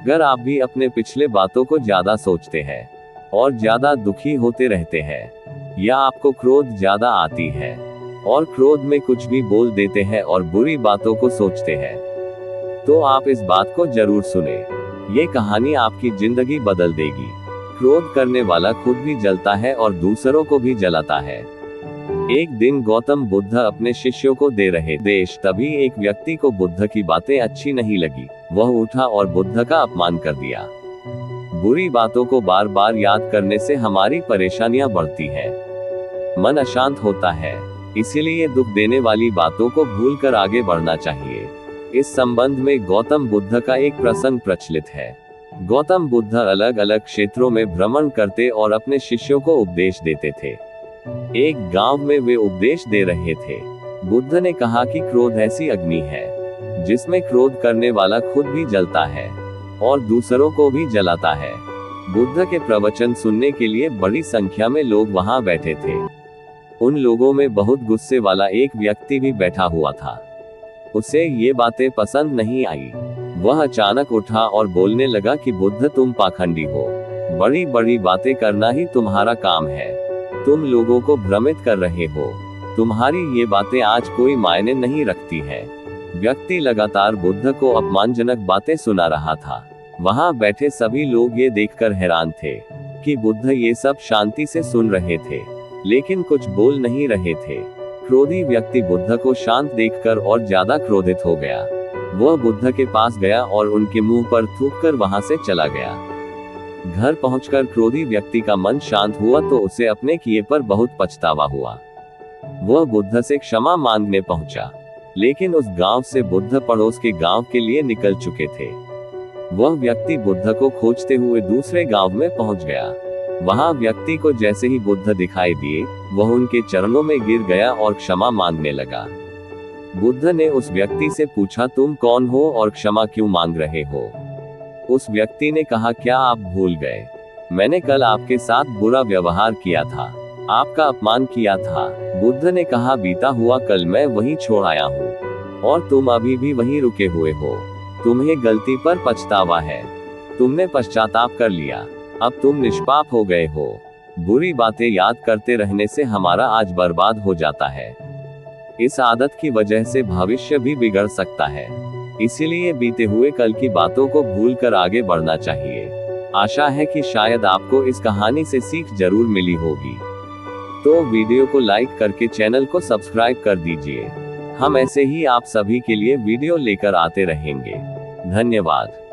अगर आप भी अपने पिछले बातों को ज्यादा सोचते हैं और ज्यादा दुखी होते रहते हैं, या आपको क्रोध ज्यादा आती है और क्रोध में कुछ भी बोल देते हैं और बुरी बातों को सोचते हैं, तो आप इस बात को जरूर सुने। ये कहानी आपकी जिंदगी बदल देगी। क्रोध करने वाला खुद भी जलता है और दूसरों को भी जलाता है। एक दिन गौतम बुद्ध अपने शिष्यों को दे रहे देश, तभी एक व्यक्ति को बुद्ध की बातें अच्छी नहीं लगी। वह उठा और बुद्ध का अपमान कर दिया। बुरी बातों को बार बार याद करने से हमारी परेशानियां बढ़ती हैं, मन अशांत होता है। इसीलिए दुख देने वाली बातों को भूलकर आगे बढ़ना चाहिए। इस संबंध में गौतम बुद्ध का एक प्रसंग प्रचलित है। गौतम बुद्ध अलग अलग क्षेत्रों में भ्रमण करते और अपने शिष्यों को उपदेश देते थे। एक गांव में वे उपदेश दे रहे थे। बुद्ध ने कहा कि क्रोध ऐसी अग्नि है जिसमें क्रोध करने वाला खुद भी जलता है और दूसरों को भी जलाता है। बुद्ध के प्रवचन सुनने के लिए बड़ी संख्या में लोग वहां बैठे थे। उन लोगों में बहुत गुस्से वाला एक व्यक्ति भी बैठा हुआ था। उसे ये बातें पसंद नहीं आई। वह अचानक उठा और बोलने लगा कि बुद्ध, तुम पाखंडी हो। बड़ी बड़ी बातें करना ही तुम्हारा काम है। तुम लोगों को भ्रमित कर रहे हो। तुम्हारी ये बातें आज कोई मायने नहीं रखती हैं। व्यक्ति लगातार बुद्ध को अपमानजनक बातें सुना रहा था। वहां बैठे सभी लोग ये देखकर हैरान थे कि बुद्ध ये सब शांति से सुन रहे थे, लेकिन कुछ बोल नहीं रहे थे। क्रोधी व्यक्ति बुद्ध को शांत देखकर और ज्यादा क्रोधित हो गया। वह बुद्ध के पास गया और उनके मुंह पर थूककर वहां से चला गया। घर पहुंचकर क्रोधी व्यक्ति का मन शांत हुआ तो उसे अपने किए पर बहुत पछतावा हुआ। वह बुद्ध से क्षमा मांगने पहुंचा, लेकिन उस गांव से बुद्ध पड़ोस के गांव के लिए निकल चुके थे। वह व्यक्ति बुद्ध को खोजते हुए दूसरे गांव में पहुंच गया। वहां व्यक्ति को जैसे ही बुद्ध दिखाई दिए, वह उनके चरणों में गिर गया और क्षमा मांगने लगा। बुद्ध ने उस व्यक्ति से पूछा, तुम कौन हो और क्षमा क्यों मांग रहे हो? उस व्यक्ति ने कहा, क्या आप भूल गए? मैंने कल आपके साथ बुरा व्यवहार किया था, आपका अपमान किया था। बुद्ध ने कहा, बीता हुआ कल मैं वहीं छोड़ आया हूँ और तुम अभी भी वहीं रुके हुए हो। तुम्हें गलती पर पछतावा है। तुमने पश्चाताप कर लिया। अब तुम निष्पाप हो गए हो। बुरी बातें याद करते रहने से हमारा आज बर्बाद हो जाता है। इस आदत की वजह से भविष्य भी बिगड़ सकता है। इसीलिए बीते हुए कल की बातों को भूलकर आगे बढ़ना चाहिए। आशा है कि शायद आपको इस कहानी से सीख जरूर मिली होगी। तो वीडियो को लाइक करके चैनल को सब्सक्राइब कर दीजिए। हम ऐसे ही आप सभी के लिए वीडियो लेकर आते रहेंगे। धन्यवाद।